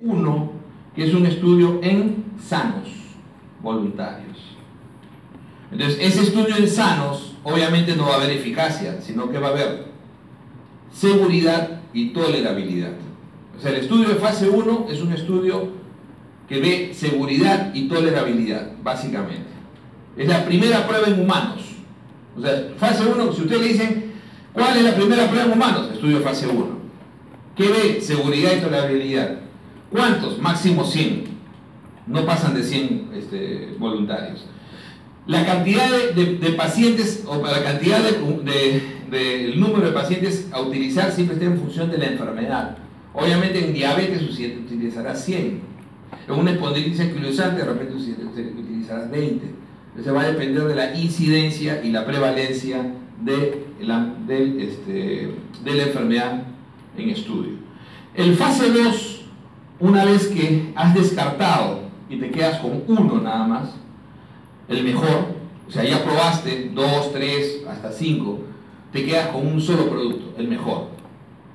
Uno, que es un estudio en sanos voluntarios. Entonces, ese estudio en sanos, obviamente no va a haber eficacia, sino que va a haber seguridad y tolerabilidad. O sea, el estudio de fase 1 es un estudio que ve seguridad y tolerabilidad, básicamente. Es la primera prueba en humanos. O sea, fase 1, si usted le dicen, ¿cuál es la primera prueba en humanos? Estudio de fase 1. ¿Qué ve? Seguridad y tolerabilidad. ¿Cuántos? Máximo 100. No pasan de 100 voluntarios. La cantidad de pacientes, o la cantidad del número de pacientes a utilizar siempre está en función de la enfermedad. Obviamente en diabetes usted utilizará 100. En una espondilitis anquilosante de repente usted utilizará 20. Entonces va a depender de la incidencia y la prevalencia de la enfermedad en estudio. El fase 2, una vez que has descartado y te quedas con uno nada más, el mejor, o sea, ya probaste 2, 3, hasta 5, te quedas con un solo producto, el mejor,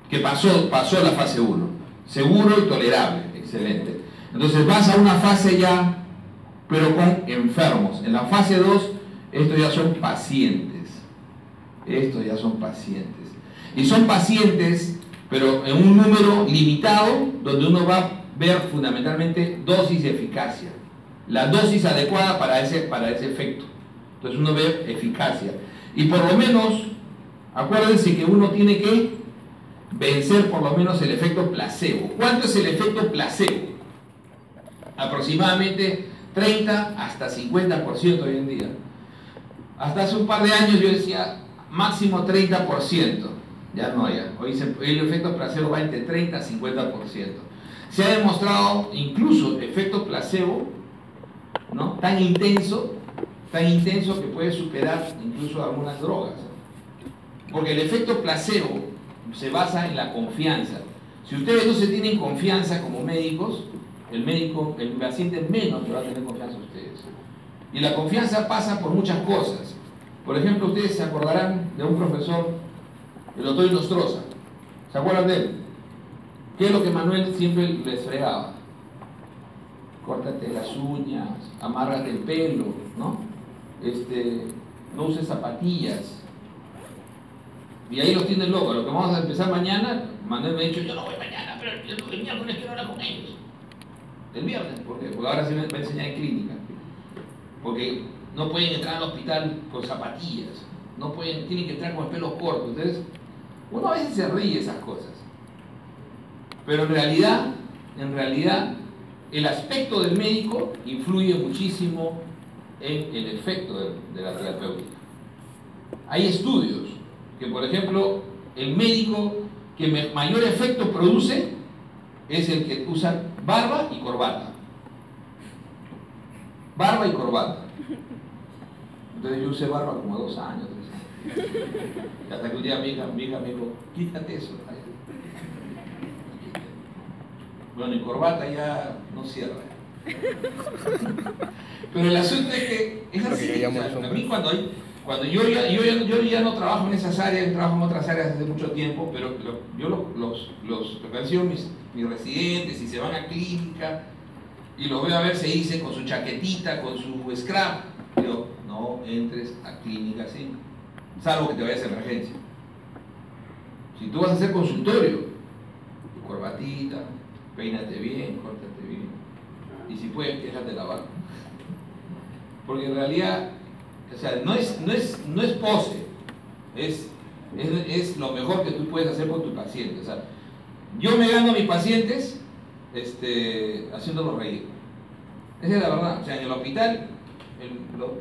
que pasó la fase 1, seguro y tolerable, excelente. Entonces vas a una fase ya, pero con enfermos. En la fase 2, estos ya son pacientes. Y son pacientes, pero en un número limitado, donde uno va a ver fundamentalmente dosis de eficacia. La dosis adecuada para ese efecto. Entonces uno ve eficacia. Y por lo menos, acuérdense que uno tiene que vencer por lo menos el efecto placebo. ¿Cuánto es el efecto placebo? Aproximadamente 30 hasta 50% hoy en día. Hasta hace un par de años yo decía máximo 30%. Ya no, ya. Hoy el efecto placebo va entre 30 a 50%. Se ha demostrado incluso efecto placebo, ¿no? tan intenso que puede superar incluso algunas drogas. Porque el efecto placebo se basa en la confianza. Si ustedes no se tienen confianza como médicos, el paciente menos le va a tener confianza a ustedes. Y la confianza pasa por muchas cosas. Por ejemplo, ustedes se acordarán de un profesor, el doctor Inostroza. ¿Se acuerdan de él? ¿Qué es lo que Manuel siempre les fregaba? Córtate las uñas, amárrate el pelo, ¿no? No uses zapatillas. Y ahí los tiene locos. Lo que vamos a empezar mañana, Manuel me ha dicho, yo no voy mañana, pero el miércoles quiero hablar con ellos. El viernes, ¿por qué? Porque ahora se me va a enseñar en clínica. Porque no pueden entrar al hospital con zapatillas, tienen que entrar con el pelo corto. Entonces, uno a veces se ríe de esas cosas. Pero en realidad, el aspecto del médico influye muchísimo en el efecto de la terapéutica. Hay estudios que, por ejemplo, el médico que mayor efecto produce es el que usa barba y corbata. Barba y corbata. Entonces yo usé barba como 2 años, 3 años. Y hasta que un día mi hija me dijo, quítate eso. Bueno, y corbata ya no cierra. Pero el asunto es que es así. O sea, a mí cuando yo ya no trabajo en esas áreas, trabajo en otras áreas desde mucho tiempo, pero yo los que han sido mis residentes y se van a clínica y los veo a ver, se dicen con su chaquetita, con su scrap, pero no entres a clínica así, salvo que te vayas a emergencia. Si tú vas a hacer consultorio, tu corbatita, peínate bien, córtate bien, y si puedes, déjate lavar. Porque en realidad, o sea, no es pose, es lo mejor que tú puedes hacer con tu paciente. O sea, yo me gano a mis pacientes haciéndolos reír. Esa es la verdad. O sea, en el hospital,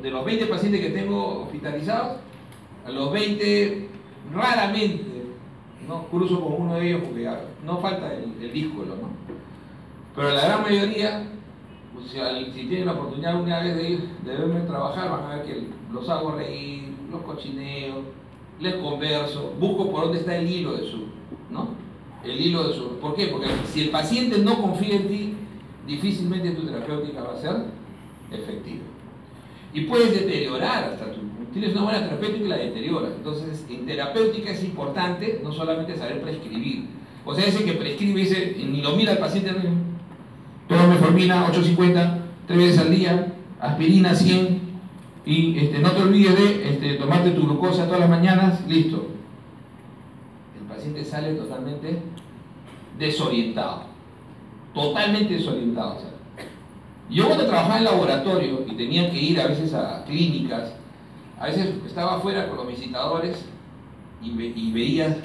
de los 20 pacientes que tengo hospitalizados, a los 20 raramente, ¿no?, cruzo con uno de ellos porque no falta el díscolo, ¿no? Pero la gran mayoría, pues, si tienen la oportunidad una vez de verme trabajar, van a ver que los hago reír, los cochineo, les converso, busco por dónde está el hilo de su, ¿no? El hilo de su... ¿Por qué? Porque si el paciente no confía en ti, difícilmente tu terapéutica va a ser efectiva. Y puedes deteriorar hasta tu... Tienes una buena terapéutica y la deterioras. Entonces, en terapéutica es importante no solamente saber prescribir. O sea, ese que prescribe dice, ni lo mira al paciente, toma metformina 850, 3 veces al día, aspirina 100, y no te olvides de tomarte tu glucosa todas las mañanas, listo. El paciente sale totalmente desorientado, totalmente desorientado. O sea. Yo cuando trabajaba en laboratorio y tenía que ir a veces a clínicas, a veces estaba afuera con los visitadores y veía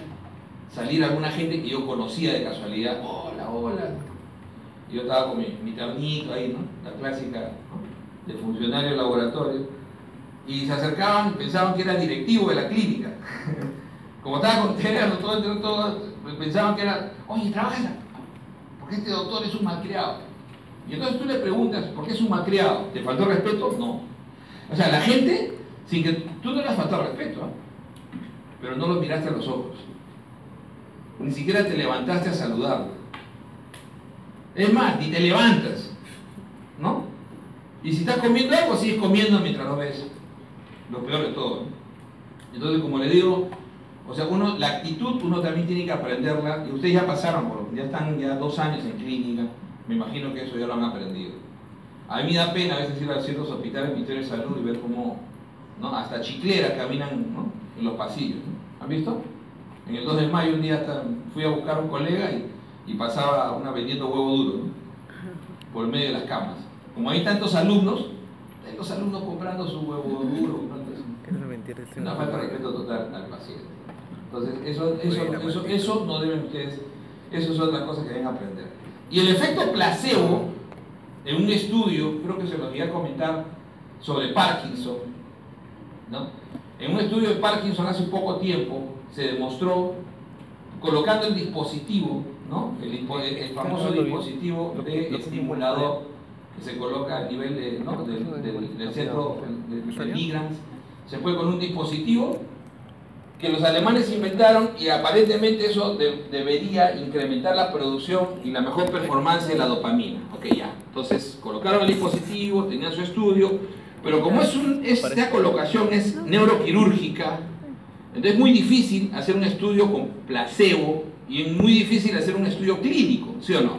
salir alguna gente que yo conocía de casualidad. Hola, hola. Y yo estaba con mi ternito ahí, ¿no? La clásica, ¿no? De funcionario de laboratorio. Y se acercaban y pensaban que era directivo de la clínica. Como estaba con todo, pensaban que era, oye, trabaja, porque este doctor es un malcriado. Y entonces tú le preguntas, ¿por qué es un malcriado? ¿Te faltó respeto? No. O sea, la gente, sin que tú no le has faltado respeto, ¿eh? Pero no lo miraste a los ojos. Ni siquiera te levantaste a saludarlo. Es más, ni te levantas, ¿no? Y si estás comiendo algo, sigues comiendo mientras lo ves. Lo peor de todo, ¿no? Entonces, como le digo, o sea, la actitud uno también tiene que aprenderla. Y ustedes ya pasaron, ya están ya 2 años en clínica. Me imagino que eso ya lo han aprendido. A mí me da pena a veces ir a ciertos hospitales, Ministerio de Salud, y ver cómo, ¿no? Hasta chicleras caminan, ¿no? En los pasillos, ¿no? ¿Han visto? En el 2 de mayo un día fui a buscar a un colega y pasaba una vendiendo huevo duro, ¿no? Por medio de las camas. Como hay tantos alumnos, hay los alumnos comprando su huevo duro. Una falta de respeto total al paciente. Entonces, eso no deben ustedes, eso son las cosas que deben aprender. Y el efecto placebo, en un estudio, creo que se los voy a comentar, sobre Parkinson, ¿no? En un estudio de Parkinson hace poco tiempo se demostró, colocando el dispositivo, ¿no? el famoso dispositivo de estimulador que se coloca a nivel ¿no? del centro de migrans, se fue con un dispositivo que los alemanes inventaron y aparentemente eso debería incrementar la producción y la mejor performance de la dopamina. Ok, ya. Entonces colocaron el dispositivo, tenían su estudio, pero como esta colocación es neuroquirúrgica, entonces es muy difícil hacer un estudio con placebo y es muy difícil hacer un estudio clínico, ¿sí o no?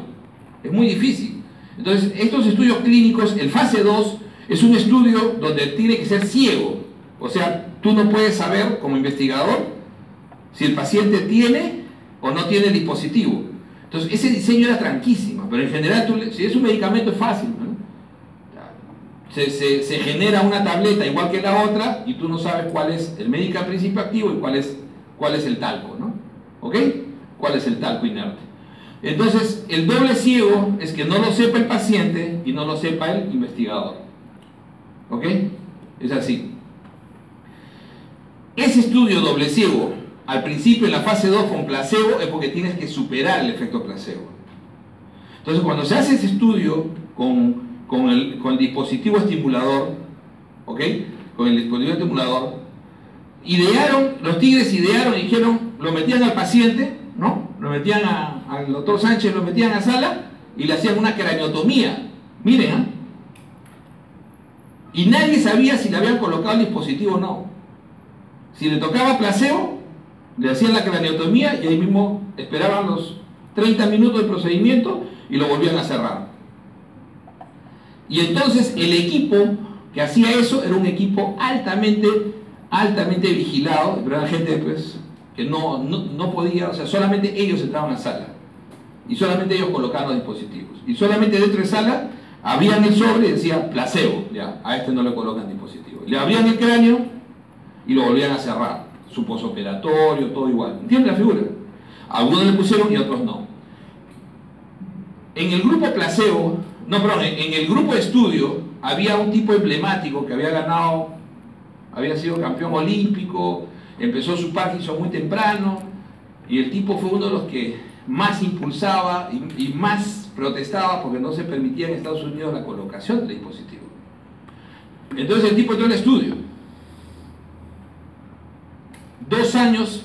Es muy difícil. Entonces estos estudios clínicos, el fase 2, es un estudio donde tiene que ser ciego. O sea, tú no puedes saber como investigador si el paciente tiene o no tiene el dispositivo. Entonces ese diseño era tranquísimo, pero en general si es un medicamento es fácil, ¿no? Se genera una tableta igual que la otra y tú no sabes cuál es el medicamento principio activo y cuál es el talco, ¿no? ¿Ok? ¿Cuál es el talco inerte? Entonces el doble ciego es que no lo sepa el paciente y no lo sepa el investigador. ¿Ok? Es así. Ese estudio doble ciego, al principio en la fase 2 con placebo, es porque tienes que superar el efecto placebo. Entonces cuando se hace ese estudio con el dispositivo estimulador, ¿ok? Con el dispositivo estimulador, los tigres idearon y dijeron, lo metían al paciente, ¿no? Lo metían al doctor Sánchez, lo metían a sala y le hacían una craniotomía. Miren, ¿eh? Y nadie sabía si le habían colocado el dispositivo o no. Si le tocaba placebo, le hacían la craniotomía y ahí mismo esperaban los 30 minutos del procedimiento y lo volvían a cerrar. Y entonces el equipo que hacía eso era un equipo altamente vigilado, pero era gente pues, que no podía, o sea, solamente ellos entraban a la sala y solamente ellos colocaban los dispositivos. Y solamente dentro de sala abrían el sobre y decía placebo, ya, a este no le colocan dispositivo. Le abrían el cráneo y lo volvían a cerrar, su posoperatorio, todo igual. ¿Entienden la figura? Algunos le pusieron y otros no. En el grupo placebo, en el grupo de estudio había un tipo emblemático que había sido campeón olímpico, empezó su Parkinson muy temprano y el tipo fue uno de los que más impulsaba y más protestaba porque no se permitía en Estados Unidos la colocación del dispositivo. Entonces el tipo entró al estudio. 2 años,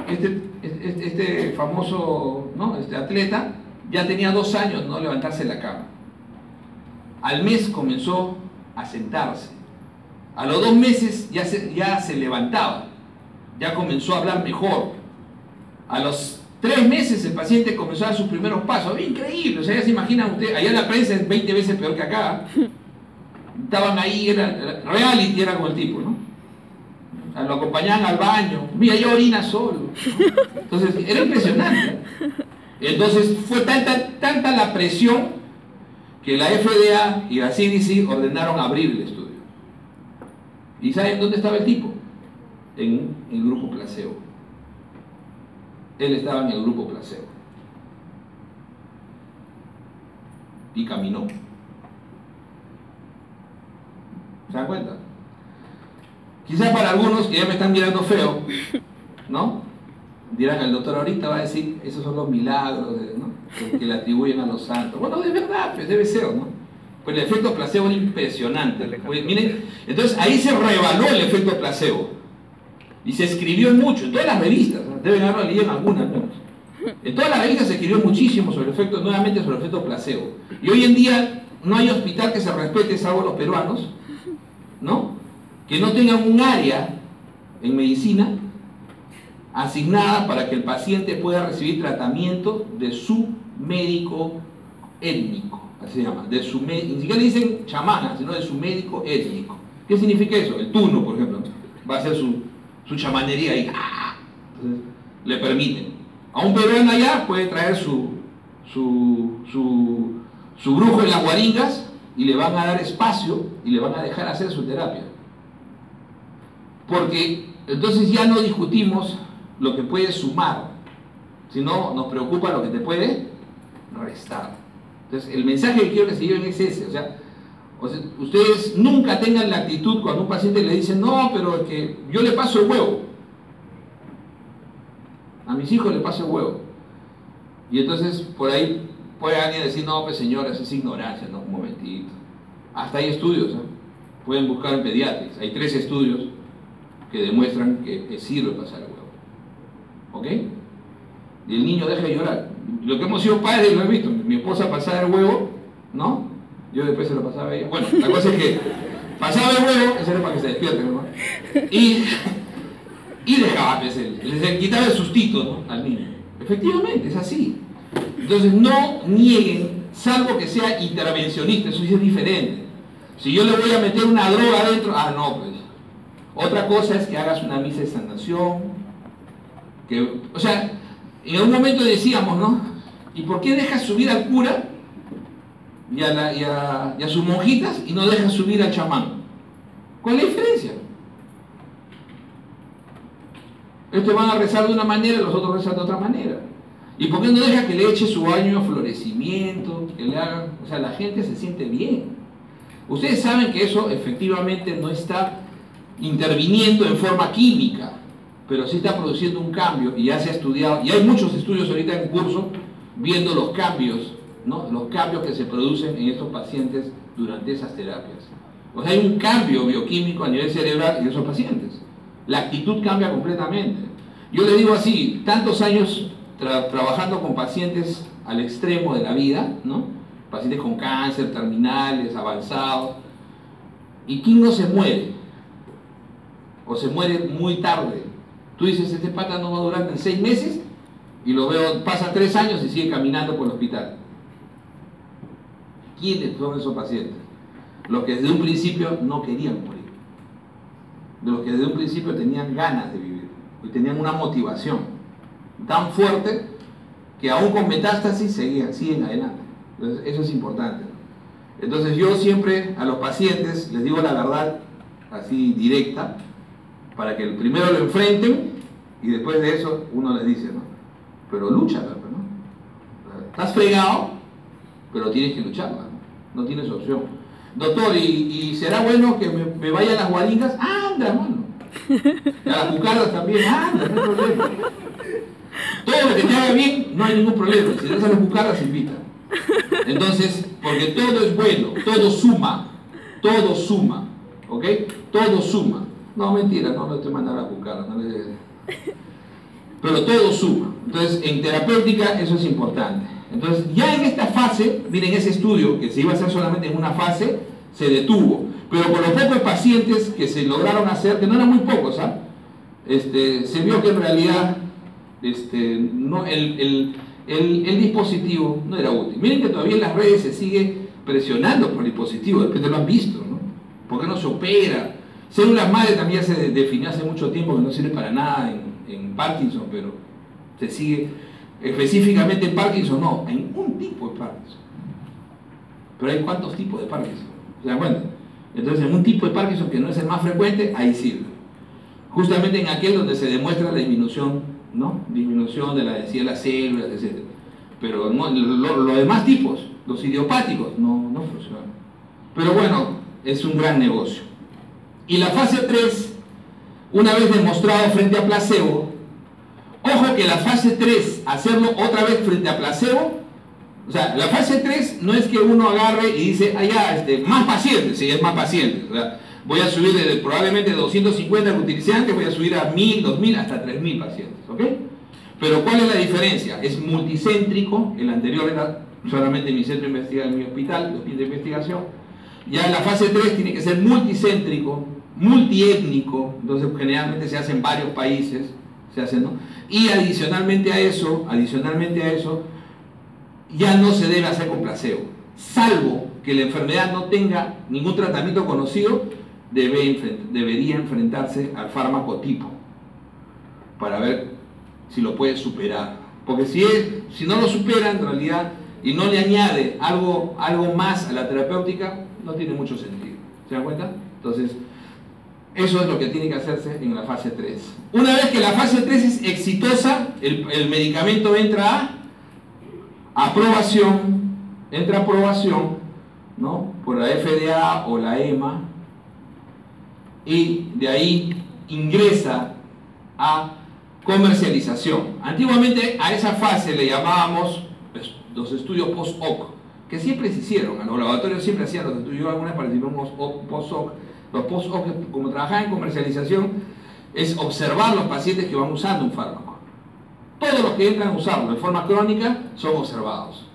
este famoso, ¿no? Este atleta ya tenía 2 años no levantarse de la cama. Al mes comenzó a sentarse. A los 2 meses ya se levantaba, ya comenzó a hablar mejor. A los 3 meses el paciente comenzó a dar sus primeros pasos. Increíble, o sea, ya se imagina usted, allá la prensa es 20 veces peor que acá. Estaban ahí, era reality, era como el tipo, ¿no? O sea, lo acompañaban al baño. Mira, ya orina solo, ¿no? Entonces, era impresionante. Entonces, fue tanta la presión que la FDA y la CDC ordenaron abrir el estudio. ¿Y saben dónde estaba el tipo? En el grupo placebo. Él estaba en el grupo placebo. Y caminó. ¿Se dan cuenta? Quizás para algunos que ya me están mirando feo, ¿no? Dirán, el doctor ahorita va a decir, esos son los milagros, ¿no? Que le atribuyen a los santos. Bueno, de verdad, pues debe ser, ¿no? Pues el efecto placebo es impresionante. Pues, miren, entonces ahí se reevaluó el efecto placebo. Y se escribió mucho, en todas las revistas, ¿no? Deben haberlo leído en algunas, ¿no? En todas las revistas se escribió muchísimo sobre el efecto, nuevamente sobre el efecto placebo. Y hoy en día no hay hospital que se respete, salvo los peruanos, ¿no? Que no tengan un área en medicina asignada para que el paciente pueda recibir tratamiento de su médico étnico, así se llama, de su ni siquiera dicen chamana, sino de su médico étnico. ¿Qué significa eso? El turno, por ejemplo, va a hacer su chamanería ahí. Entonces, le permiten. A un peruano allá puede traer su brujo en las guaringas y le van a dar espacio y le van a dejar hacer su terapia. Porque entonces ya no discutimos lo que puede sumar, sino nos preocupa lo que te puede restar. Entonces el mensaje que quiero que se lleven es ese, o sea, ustedes nunca tengan la actitud cuando un paciente le dice, no, pero es que yo le paso el huevo, a mis hijos le paso el huevo, y entonces por ahí puede alguien decir, no, pues señora, eso es ignorancia, no, un momentito, hasta hay estudios, ¿eh? Pueden buscar en Pediatrics, hay 3 estudios que demuestran que sirve pasar el huevo. ¿Ok? Y el niño deja de llorar. Lo que hemos sido padres lo he visto. Mi esposa pasaba el huevo, ¿no? Yo después se lo pasaba a ella. Bueno, la cosa es que pasaba el huevo, eso era para que se despierten, ¿no? Y dejaba, pues, les quitaba el sustito, ¿no? Al niño. Efectivamente, es así. Entonces, no nieguen, salvo que sea intervencionista, eso sí es diferente. Si yo le voy a meter una droga adentro, no, pues. Otra cosa es que hagas una misa de sanación. O sea, en algún momento decíamos, ¿no? ¿Y por qué dejas subir al cura y a sus monjitas y no dejas subir al chamán? ¿Cuál es la diferencia? Estos van a rezar de una manera y los otros rezan de otra manera. ¿Y por qué no dejas que le eche su baño de florecimiento? Que le hagan, o sea, la gente se siente bien. Ustedes saben que eso efectivamente no está interviniendo en forma química, pero sí está produciendo un cambio y ya se ha estudiado, y hay muchos estudios ahorita en curso viendo los cambios, ¿no? Los cambios que se producen en estos pacientes durante esas terapias. O sea, hay un cambio bioquímico a nivel cerebral en esos pacientes. La actitud cambia completamente. Yo le digo así, tantos años trabajando con pacientes al extremo de la vida, ¿no? Pacientes con cáncer, terminales, avanzados, ¿y quién no se muere? O se muere muy tarde. Tú dices, este pata no va a durar en 6 meses y lo veo, pasa 3 años y sigue caminando por el hospital. ¿Quiénes son esos pacientes? Los que desde un principio no querían morir. De los que desde un principio tenían ganas de vivir y tenían una motivación tan fuerte que aún con metástasis siguen adelante. Entonces, eso es importante. Entonces yo siempre a los pacientes les digo la verdad así directa, para que primero lo enfrenten y después de eso uno les dice, ¿no? Pero lúchala, ¿no? Estás fregado, pero tienes que lucharla, ¿no? No tienes opción. Doctor, ¿y será bueno que me vaya a las guaringas? Anda, mano. A las cucardas también, anda, no hay problema. Todo lo que te haga bien, no hay ningún problema. Si das a las cucardas, invita. Entonces, porque todo es bueno, todo suma, ¿ok? Todo suma. No, mentira, no estoy mandando a la cucara, no le... Pero todo suma. Entonces, en terapéutica eso es importante. Entonces, ya en esta fase, miren, ese estudio que se iba a hacer solamente en una fase, se detuvo. Pero por los pocos pacientes que se lograron hacer, que no eran muy pocos, se vio que en realidad no, el dispositivo no era útil. Miren que todavía en las redes se sigue presionando por el dispositivo, de repente lo han visto, ¿no? ¿Por qué no se opera? Células madre también se definió hace mucho tiempo que no sirve para nada en Parkinson, pero se sigue específicamente en Parkinson, no, en un tipo de Parkinson. Pero hay cuántos tipos de Parkinson, ¿se dan cuenta? Entonces en un tipo de Parkinson que no es el más frecuente, ahí sirve. Justamente en aquel donde se demuestra la disminución, ¿no? Disminución de la densidad de las células, etc. Pero no, los demás tipos, los idiopáticos, no funcionan. Pero bueno, es un gran negocio. Y la fase 3, una vez demostrado frente a placebo, ojo que la fase 3, hacerlo otra vez frente a placebo, o sea, la fase 3 no es que uno agarre y dice, ah, ya, más pacientes, sí, es más pacientes. O sea, voy a subir probablemente de 250 que utilicé antes, voy a subir a 1000, 2000, hasta 3000 pacientes, ¿ok? Pero ¿cuál es la diferencia? Es multicéntrico, el anterior era solamente mi centro de investigación, en mi hospital de investigación. Ya la fase 3 tiene que ser multicéntrico, multiétnico, entonces generalmente se hace en varios países, se hace, ¿no? Y adicionalmente a eso, ya no se debe hacer con placebo, salvo que la enfermedad no tenga ningún tratamiento conocido, debería enfrentarse al fármaco tipo para ver si lo puede superar, porque si no lo supera en realidad y no le añade algo más a la terapéutica, no tiene mucho sentido. ¿Se dan cuenta? Entonces eso es lo que tiene que hacerse en la fase 3. Una vez que la fase 3 es exitosa, el medicamento entra a aprobación, ¿no? Por la FDA o la EMA, y de ahí ingresa a comercialización. Antiguamente a esa fase le llamábamos los estudios post-hoc, que siempre se hicieron, los laboratorios siempre hacían los estudios, algunas participamos post-hoc. Los post-hoc, como trabajan en comercialización, es observar los pacientes que van usando un fármaco. Todos los que entran a usarlo de forma crónica son observados.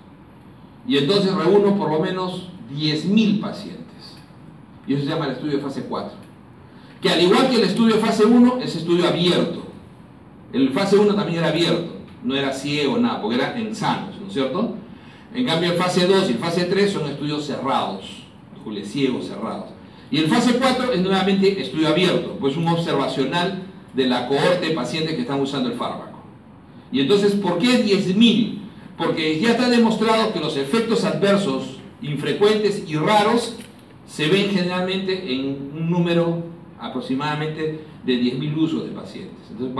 Y entonces reúno por lo menos 10.000 pacientes. Y eso se llama el estudio de fase 4. Que al igual que el estudio de fase 1, es estudio abierto. El fase 1 también era abierto, no era ciego, nada, porque era en sanos, ¿no es cierto? En cambio el fase 2 y el fase 3 son estudios cerrados, ciegos cerrados. Y el fase 4 es nuevamente estudio abierto, pues un observacional de la cohorte de pacientes que están usando el fármaco. Y entonces, ¿por qué 10.000? Porque ya está demostrado que los efectos adversos infrecuentes y raros se ven generalmente en un número aproximadamente de 10.000 usos de pacientes. Entonces,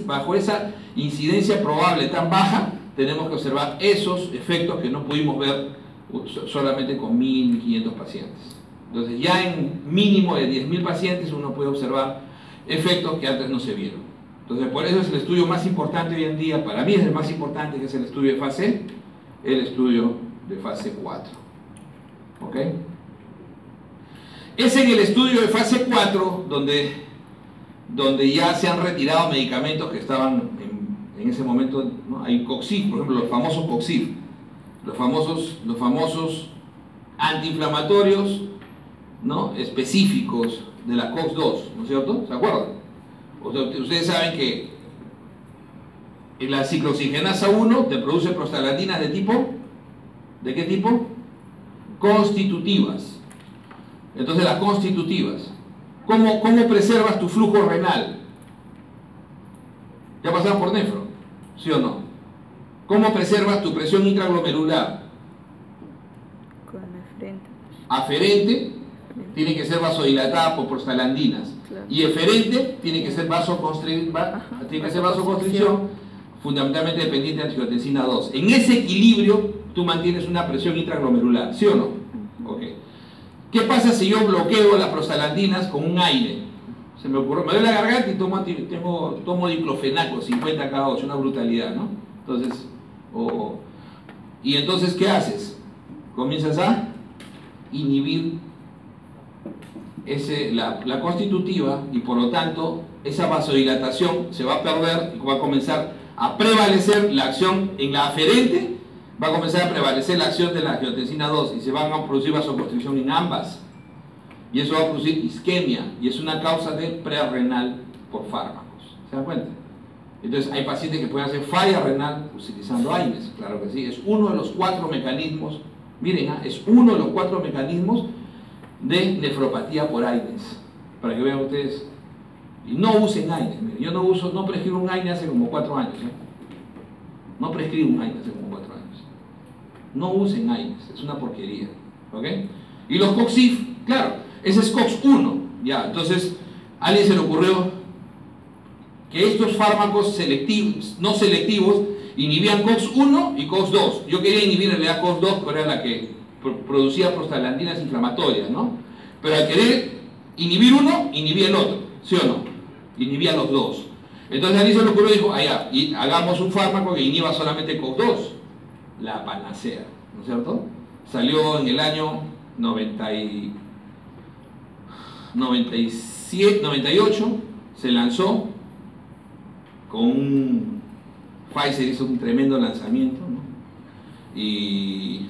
bajo esa incidencia probable tan baja, tenemos que observar esos efectos que no pudimos ver solamente con 1.000, 1.500 pacientes. Entonces, ya en mínimo de 10.000 pacientes uno puede observar efectos que antes no se vieron. Entonces, por eso es el estudio más importante hoy en día, para mí es el más importante, que es el estudio de fase, el estudio de fase 4. ¿Ok? Es en el estudio de fase 4 donde ya se han retirado medicamentos que estaban en ese momento, ¿no? Hay COXIF, por ejemplo, los famosos COXIF, los famosos antiinflamatorios, ¿no? Específicos de la COX-2, ¿no es cierto? ¿Se acuerdan? Ustedes saben que la ciclooxigenasa 1 te produce prostaglandinas ¿de qué tipo? Constitutivas. Entonces las constitutivas, ¿cómo preservas tu flujo renal? ¿Ya pasaron por nefro? ¿Sí o no? ¿Cómo preservas tu presión intraglomerular? Con aferente. Aferente tiene que ser vasodilatada por prostaglandinas. Claro. Y eferente tiene que ser vasoconstricción, fundamentalmente dependiente de angiotensina 2. En ese equilibrio tú mantienes una presión intraglomerular, ¿sí o no? Okay. ¿Qué pasa si yo bloqueo las prostaglandinas con un aire? Se me ocurrió, me duele la garganta y tomo diclofenaco, 50 cada 8, una brutalidad, ¿no? Entonces, y entonces, ¿qué haces? Comienzas a inhibir la constitutiva, y por lo tanto esa vasodilatación se va a perder y va a comenzar a prevalecer la acción en la aferente, va a comenzar a prevalecer la acción de la angiotensina 2 y se van a producir vasoconstricción en ambas, y eso va a producir isquemia, y es una causa de prerrenal por fármacos. ¿Se dan cuenta? Entonces hay pacientes que pueden hacer falla renal utilizando AINES, claro que sí, es uno de los 4 mecanismos, miren, es uno de los 4 mecanismos de nefropatía por AINES, para que vean ustedes. Y no usen AINES, miren, yo no prescribo un AINES hace como 4 años, no prescribo un AINES hace como 4 años, no usen AINES, es una porquería, ¿ok? Y los COXIF, claro, ese es COX-1, ya, entonces a alguien se le ocurrió que estos fármacos selectivos, no selectivos, inhibían COX-1 y COX-2. Yo quería inhibir en realidad COX-2, pero era la que producía prostaglandinas inflamatorias, ¿no? Pero al querer inhibir uno, inhibía el otro, ¿sí o no? Inhibía los dos. Entonces a alguien se le ocurrió y dijo, ya, y hagamos un fármaco que inhiba solamente COX-2, la panacea, ¿no es cierto? Salió en el año 98, se lanzó con Pfizer hizo un tremendo lanzamiento, ¿no? Y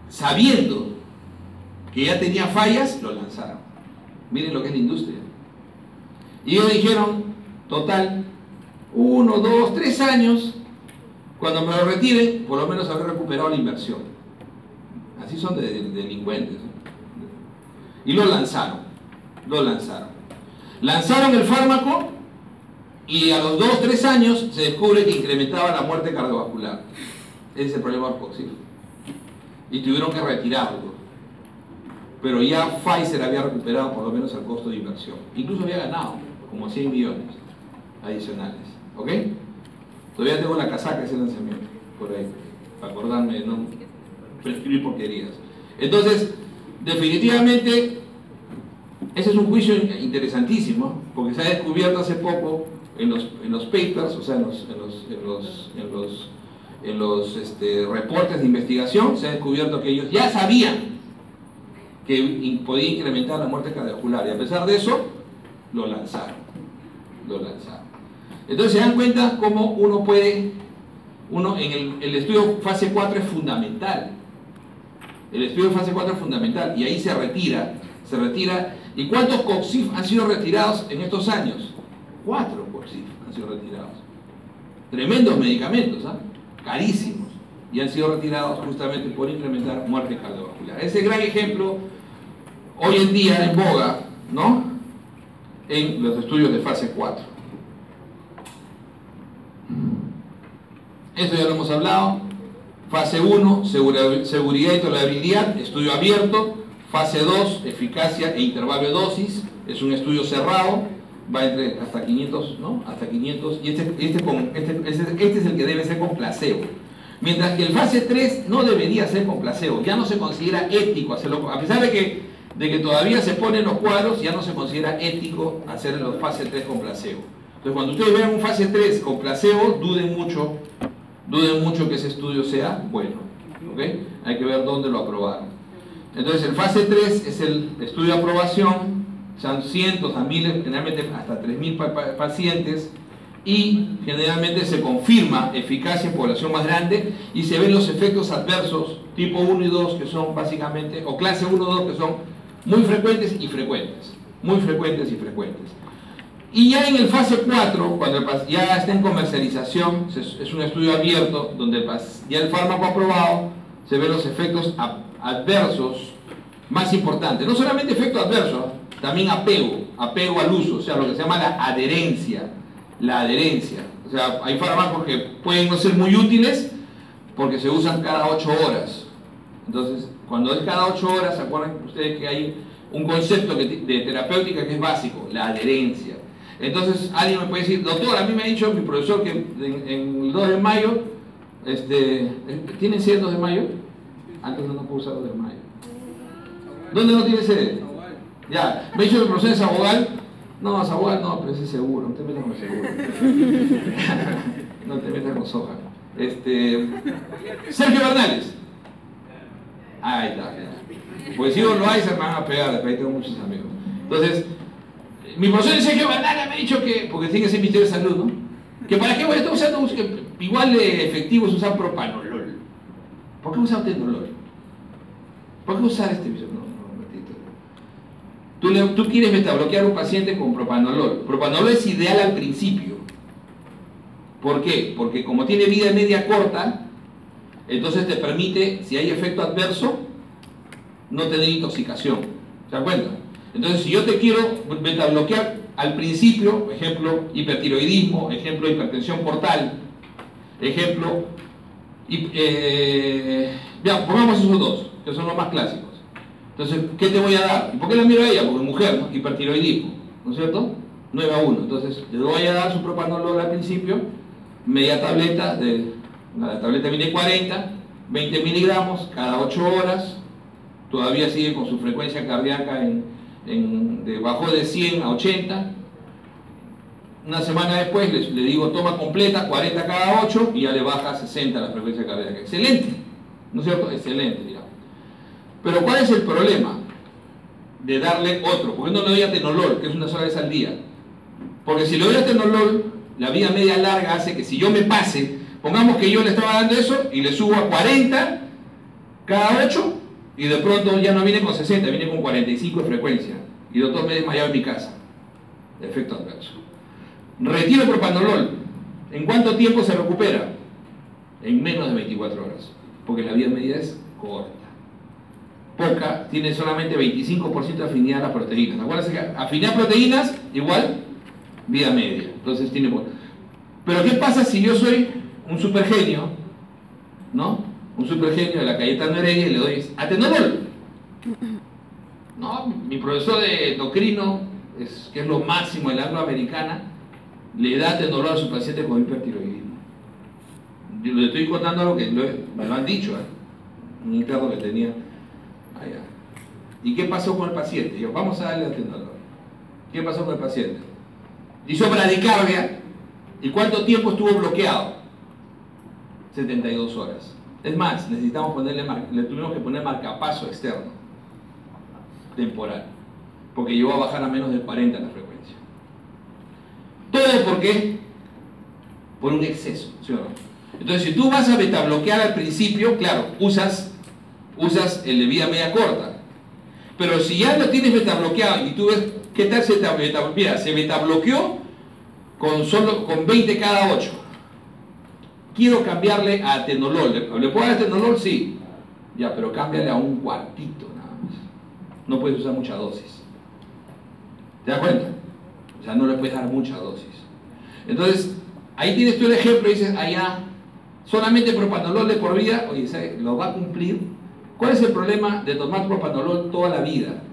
sabiendo que ya tenía fallas, lo lanzaron. Miren lo que es la industria. Y ellos dijeron, total, 1, 2, 3 años, cuando me lo retiren, por lo menos habré recuperado la inversión. Así son de delincuentes, ¿no? Y lo lanzaron. Lanzaron el fármaco y a los 2, 3 años se descubre que incrementaba la muerte cardiovascular. Ese es el problema del COXIF. Y tuvieron que retirarlo. Pero ya Pfizer había recuperado por lo menos el costo de inversión. Incluso había ganado como 100 millones adicionales. ¿Ok? Todavía tengo la casaca de ese lanzamiento, por ahí, para acordarme de no prescribir porquerías. Entonces, definitivamente, ese es un juicio interesantísimo, porque se ha descubierto hace poco en los papers, o sea, en los reportes de investigación, se ha descubierto que ellos ya sabían que podía incrementar la muerte cardiovascular, y a pesar de eso, lo lanzaron. Entonces se dan cuenta cómo el estudio fase 4 es fundamental. El estudio fase 4 es fundamental, y ahí se retira. ¿Y cuántos COXIF han sido retirados en estos años? 4 COXIF han sido retirados. Tremendos medicamentos, ¿ah? Carísimos, y han sido retirados justamente por incrementar muerte cardiovascular. Ese gran ejemplo hoy en día en boga, ¿no? En los estudios de fase 4. Eso ya lo hemos hablado. Fase 1, seguridad y tolerabilidad, estudio abierto. Fase 2, eficacia e intervalo de dosis, es un estudio cerrado, va entre hasta 500, ¿no? Hasta 500, y este es el que debe ser con placebo. Mientras que el fase 3 no debería ser con placebo, ya no se considera ético hacerlo, a pesar de que todavía se ponen los cuadros, ya no se considera ético hacer los fase 3 con placebo. Entonces cuando ustedes vean un fase 3 con placebo, duden mucho que ese estudio sea bueno, ¿ok? Hay que ver dónde lo aprobaron. Entonces el fase 3 es el estudio de aprobación, son cientos a miles, generalmente hasta 3.000 pacientes, y generalmente se confirma eficacia en población más grande y se ven los efectos adversos tipo 1 y 2 que son básicamente, o clase 1 y 2 que son muy frecuentes y frecuentes, Y ya en el fase 4, cuando ya está en comercialización, es un estudio abierto donde ya el fármaco aprobado, se ven los efectos adversos más importantes. No solamente efectos adversos, también apego al uso, o sea, lo que se llama la adherencia. O sea, hay fármacos que pueden no ser muy útiles porque se usan cada 8 horas. Entonces, cuando es cada 8 horas, ¿se acuerdan ustedes que hay un concepto de terapéutica que es básico? La adherencia. Entonces, alguien me puede decir, doctor, a mí me ha dicho mi profesor que en el 2 de mayo, ¿tienen sed el 2 de mayo? Antes no puedo usar 2 de mayo. ¿Dónde no tiene sed? Ya, me ha dicho mi profesor de Sabogal. No, Sabogal no, pero ese es seguro, no te metas con seguro. No te metas con soja. Sergio Bernales. Ahí está. Pues si no lo hay, se me van a pegar, después ahí tengo muchos amigos. Entonces, mi profesor de Sergio Bernales me ha dicho que, porque tiene que ser Ministerio de Salud, ¿no? Que para qué voy a estar usando, igual de efectivo es usar propanolol. ¿Por qué usar tenolol? ¿Por qué usar este bicho? Tú quieres bloquear a un paciente con propanolol. Propanolol es ideal al principio. ¿Por qué? Porque como tiene vida media corta, entonces te permite, si hay efecto adverso, no tener intoxicación. ¿Se dan cuenta? Entonces, si yo te quiero beta bloquear al principio, ejemplo, hipertiroidismo, ejemplo, hipertensión portal, ejemplo, ya, pongamos esos dos, que son los más clásicos. Entonces, ¿qué te voy a dar? ¿Y por qué la miro a ella? Porque mujer, ¿no? Hipertiroidismo, ¿no es cierto? 9-1. Entonces, le voy a dar su propanolol al principio, media tableta, la tableta viene 40, 20 miligramos cada 8 horas, todavía sigue con su frecuencia cardíaca bajó de 100 a 80. Una semana después le digo toma completa, 40 cada 8 y ya le baja a 60 la frecuencia cardíaca. Excelente, ¿no es cierto? Excelente, digamos. Pero ¿cuál es el problema de darle otro? ¿Por qué no le doy atenolol, que es una sola vez al día? Porque si le doy atenolol, la vida media larga hace que si yo me pase, pongamos que yo le estaba dando eso y le subo a 40 cada 8 y de pronto ya no viene con 60, viene con 45 de frecuencia y doctor me he desmayado en mi casa. Efecto adverso. Retiro propanolol. ¿En cuánto tiempo se recupera? En menos de 24 horas, porque la vida media es corta. Poca, tiene solamente 25% de afinidad a las proteínas. Acuérdense que afinidad a proteínas igual vida media. Entonces tiene poca. Pero ¿qué pasa si yo soy un supergenio, ¿no? Un supergenio de la Cayetano Heredia y le doy atenolol? No, mi profesor de endocrino, que es lo máximo en la angloamericana, le da atenolol a su paciente con hipertiroidismo. Yo le estoy contando algo que me lo han dicho, un interno que tenía allá. ¿Y qué pasó con el paciente? Yo, vamos a darle atenolol. ¿Qué pasó con el paciente? Hizo bradicardia. ¿Y cuánto tiempo estuvo bloqueado? 72 horas. Es más, le tuvimos que poner marcapaso externo, temporal, porque llegó a bajar a menos de 40 la frecuencia. ¿Todo por qué? Por un exceso, ¿sí o no? Entonces, si tú vas a beta bloquear al principio, claro, usas el de vida media corta. Pero si ya lo tienes beta bloqueado y tú ves, ¿qué tal se beta bloqueó con 20 cada 8? Quiero cambiarle a atenolol. ¿Le puedo dar atenolol? Sí. Ya, pero cámbiale a un cuartito nada más. No puedes usar mucha dosis. ¿Te das cuenta? O sea, no le puedes dar mucha dosis. Entonces, ahí tienes tú el ejemplo y dices, allá, solamente propanolol de por vida, oye, ¿sabes? ¿Lo va a cumplir? ¿Cuál es el problema de tomar propanolol toda la vida?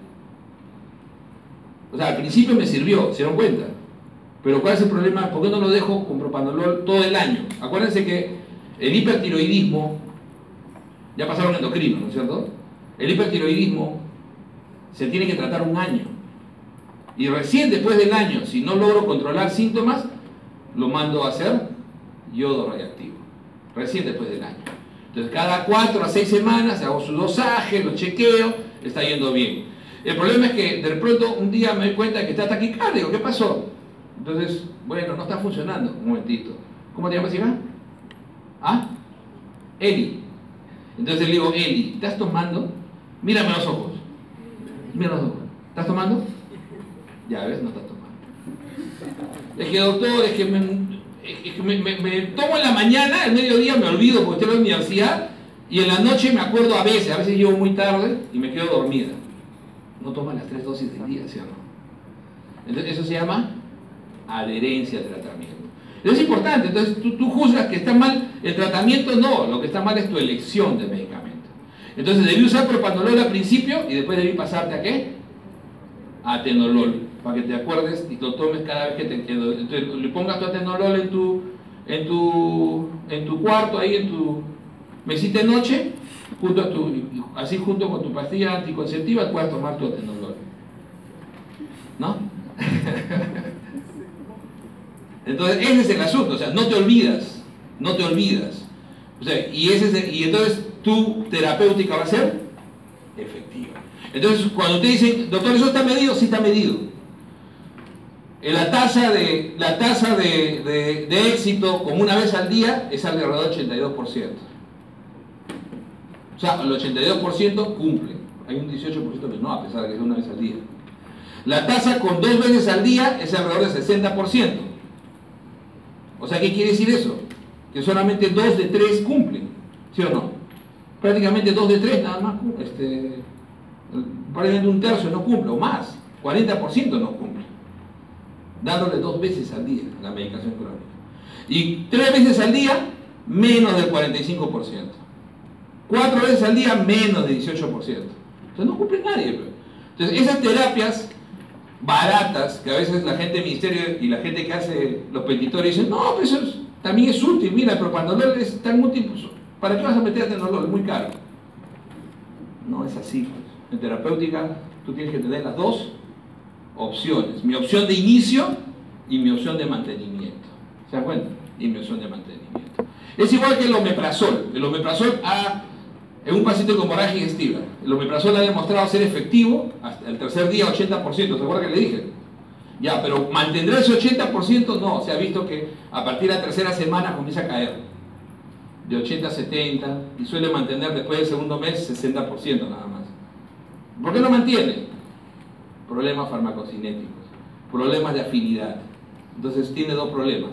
O sea, al principio me sirvió, ¿se dieron cuenta? Pero ¿cuál es el problema? ¿Por qué no lo dejo con propanolol todo el año? Acuérdense que el hipertiroidismo, ya pasaron endocrino, ¿no es cierto? El hipertiroidismo se tiene que tratar un año. Y recién después del año, si no logro controlar síntomas, lo mando a hacer yodo radioactivo. Recién después del año. Entonces cada 4 a 6 semanas hago su dosaje, lo chequeo, está yendo bien. El problema es que de pronto un día me doy cuenta que está taquicárdico. ¿Qué pasó? Entonces, bueno, no está funcionando. Un momentito. ¿Cómo te llamas, hija? ¿Ah? Eli. Entonces le digo, Eli, ¿estás tomando? Mírame a los ojos. Mira los ojos. ¿Estás tomando? Ya ves, no estás tomando. Es que doctor, es que me tomo en la mañana, al mediodía me olvido porque estoy en la universidad y en la noche me acuerdo a veces llego muy tarde y me quedo dormida. No toman las 3 dosis del día, ¿sí o no? Entonces eso se llama adherencia al tratamiento. Eso es importante. Entonces tú juzgas que está mal el tratamiento. No, lo que está mal es tu elección de medicamento. Entonces debí usar propanolol al principio y después debí pasarte ¿a qué? A atenolol, para que te acuerdes y lo tomes cada vez que te quedo. Entonces le pongas tu atenolol en tu cuarto, ahí en tu mesita de noche, así junto con tu pastilla anticonceptiva puedas tomar tu atenolol, ¿no? Entonces ese es el asunto, o sea, no te olvidas, o sea, y entonces tu terapéutica va a ser efectiva. Entonces cuando te dicen, doctor, ¿eso está medido? Sí está medido. La tasa de éxito como una vez al día es alrededor del 82%. O sea, el 82% cumple. Hay un 18% que no, a pesar de que es una vez al día. La tasa con 2 veces al día es alrededor del 60%. O sea, ¿qué quiere decir eso? Que solamente 2 de 3 cumplen, ¿sí o no? Prácticamente 2 de 3 nada más, probablemente un tercio no cumple, o más, 40% no cumple, dándole 2 veces al día la medicación crónica. Y 3 veces al día, menos del 45%. 4 veces al día, menos del 18%. Entonces no cumple nadie. Entonces esas terapias baratas, que a veces la gente del ministerio y la gente que hace los petitorios dicen, no, pero eso también es útil, mira, el propanolol es tan útil, pues, ¿para qué vas a meterte en olor? Es muy caro. No es así, pues. En terapéutica tú tienes que tener las 2 opciones, mi opción de inicio y mi opción de mantenimiento. ¿Se dan cuenta? Y mi opción de mantenimiento. Es igual que el omeprazol. El omeprazol en un paciente con hemorragia digestiva, el omeprazol ha demostrado ser efectivo hasta el tercer día 80%, ¿se acuerdan que le dije? Ya, pero ¿mantendrá ese 80%? No, se ha visto que a partir de la tercera semana comienza a caer, de 80 a 70, y suele mantener después del segundo mes 60% nada más. ¿Por qué no mantiene? Problemas farmacocinéticos, problemas de afinidad. Entonces tiene 2 problemas.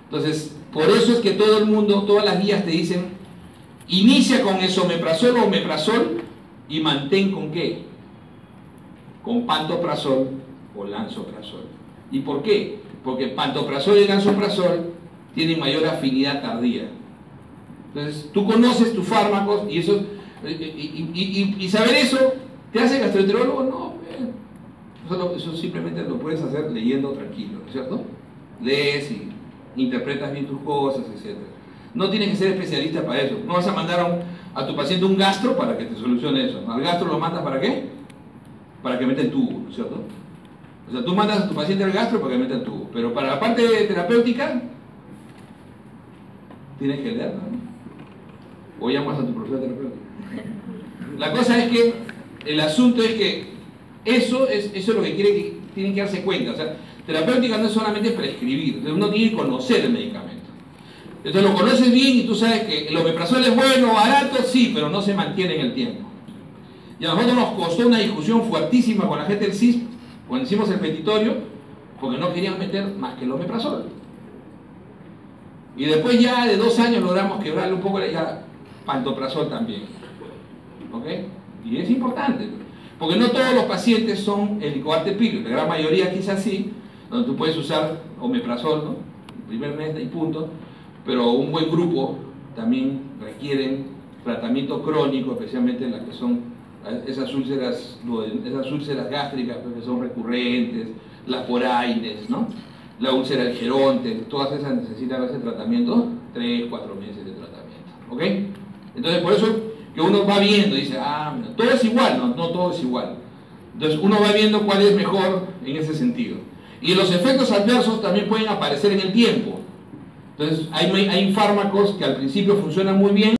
Entonces, por eso es que todo el mundo, todas las guías te dicen, inicia con esomeprazol o omeprazol y mantén ¿con qué? Con pantoprazol o lansoprazol. ¿Y por qué? Porque pantoprazol y lansoprazol tienen mayor afinidad tardía. Entonces, tú conoces tus fármacos y eso y saber eso te hace gastroenterólogo. No, eso simplemente lo puedes hacer leyendo tranquilo, ¿no es cierto? Lees y interpretas bien tus cosas, etc. No tienes que ser especialista para eso. No vas a mandar a tu paciente un gastro para que te solucione eso. Al gastro lo mandas ¿para qué? Para que meta el tubo, ¿no es cierto? O sea, tú mandas a tu paciente al gastro para que meta el tubo. Pero para la parte terapéutica, tienes que leerla, ¿no? O llamas a tu profesor terapéutico. La cosa es que, el asunto es que eso es lo que tienen que darse cuenta. O sea, terapéutica no es solamente prescribir, uno tiene que conocer el medicamento. Entonces lo conoces bien y tú sabes que el omeprazol es bueno, barato, sí, pero no se mantiene en el tiempo. Y a nosotros nos costó una discusión fuertísima con la gente del CISP cuando hicimos el petitorio, porque no querían meter más que el omeprazol. Y después ya de 2 años logramos quebrarle un poco ya pantoprazol también. ¿Ok? Y es importante, porque no todos los pacientes son Helicobacter pylori, la gran mayoría quizás sí, donde tú puedes usar omeprazol, ¿no? El primer mes y punto, pero un buen grupo también requieren tratamiento crónico, especialmente en las que son esas úlceras gástricas que son recurrentes, las poraines, ¿no? La úlcera del geronte, todas esas necesitan ese tratamiento, 3-4 meses de tratamiento, ¿ok? Entonces por eso que uno va viendo y dice, mira, todo es igual, no todo es igual. Entonces uno va viendo cuál es mejor en ese sentido. Y los efectos adversos también pueden aparecer en el tiempo. Entonces hay fármacos que al principio funcionan muy bien,